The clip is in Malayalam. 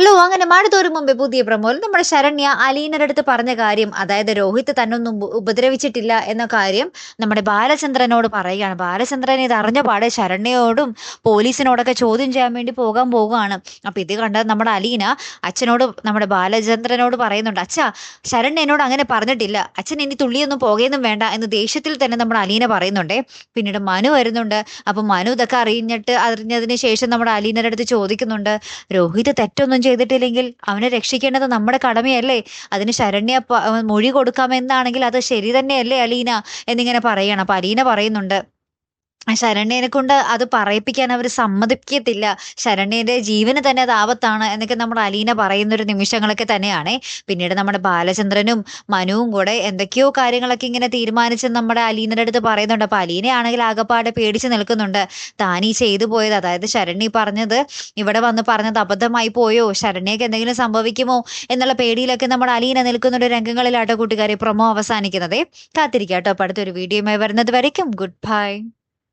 ഹലോ! അങ്ങനെ മഴ തോരും മുമ്പേ പുതിയ പ്രൊമോയിൽ നമ്മുടെ ശരണ്യ അലീനയുടെ അടുത്ത് പറഞ്ഞ കാര്യം, അതായത് രോഹിത് തന്നൊന്നും ഉപദ്രവിച്ചിട്ടില്ല എന്ന കാര്യം നമ്മുടെ ബാലചന്ദ്രനോട് പറയുകയാണ്. ബാലചന്ദ്രൻ ഇത് അറിഞ്ഞ പാടെ ശരണ്യയോടും പോലീസിനോടൊക്കെ ചോദ്യം ചെയ്യാൻ വേണ്ടി പോകാൻ പോവുകയാണ്. അപ്പൊ ഇത് കണ്ട നമ്മുടെ അലീന അച്ഛനോട് നമ്മുടെ ബാലചന്ദ്രനോട് പറയുന്നുണ്ട്, അച്ഛാ, ശരണ്യ എന്നോട് അങ്ങനെ പറഞ്ഞിട്ടില്ല, അച്ഛൻ ഇനി തുള്ളിയൊന്നും പോകുകയൊന്നും വേണ്ട എന്ന് ദേഷ്യത്തിൽ തന്നെ നമ്മുടെ അലീന പറയുന്നുണ്ടേ. പിന്നീട് മനു വരുന്നുണ്ട്. അപ്പൊ മനു ഇതൊക്കെ അറിഞ്ഞതിന് ശേഷം നമ്മുടെ അലീനയുടെ അടുത്ത് ചോദിക്കുന്നുണ്ട്, രോഹിത് തെറ്റൊന്നും ചെയ്തിട്ടില്ലെങ്കിൽ അവനെ രക്ഷിക്കേണ്ടത് നമ്മുടെ കടമയല്ലേ? അതിന് ശരണ്യ മൊഴി കൊടുക്കാമെന്നാണെങ്കിൽ അത് ശരി തന്നെയല്ലേ അലീന എന്നിങ്ങനെ പറയണം. അപ്പൊ അലീന പറയുന്നുണ്ട്, ശരണ്യനെ കൊണ്ട് അത് പറയിപ്പിക്കാൻ അവർ സമ്മതിക്കത്തില്ല, ശരണ്യന്റെ ജീവന് തന്നെ അത് ആപത്താണ് എന്നൊക്കെ നമ്മുടെ അലീന പറയുന്ന ഒരു നിമിഷങ്ങളൊക്കെ തന്നെയാണേ. പിന്നീട് നമ്മുടെ ബാലചന്ദ്രനും മനുവും കൂടെ എന്തൊക്കെയോ കാര്യങ്ങളൊക്കെ ഇങ്ങനെ തീരുമാനിച്ച് നമ്മുടെ അലീനയുടെ അടുത്ത് പറയുന്നുണ്ട്. അപ്പൊ അലീനയാണെങ്കിൽ ആകപ്പാടെ പേടിച്ച് നിൽക്കുന്നുണ്ട്. താൻ ഈ ചെയ്തു പോയത്, അതായത് ശരണ്യ പറഞ്ഞത്, ഇവിടെ വന്ന് പറഞ്ഞത് അബദ്ധമായി പോയോ, ശരണ്യക്ക് എന്തെങ്കിലും സംഭവിക്കുമോ എന്നുള്ള പേടിയിലൊക്കെ നമ്മുടെ അലീന നിൽക്കുന്ന ഒരു രംഗങ്ങളിലാട്ടോ കൂട്ടുകാരെ പ്രൊമോ അവസാനിക്കുന്നത്. കാത്തിരിക്കാട്ടോ, അപ്പൊ അടുത്തൊരു വീഡിയോയുമായി വരുന്നത് വരയ്ക്കും ഗുഡ് ബൈ.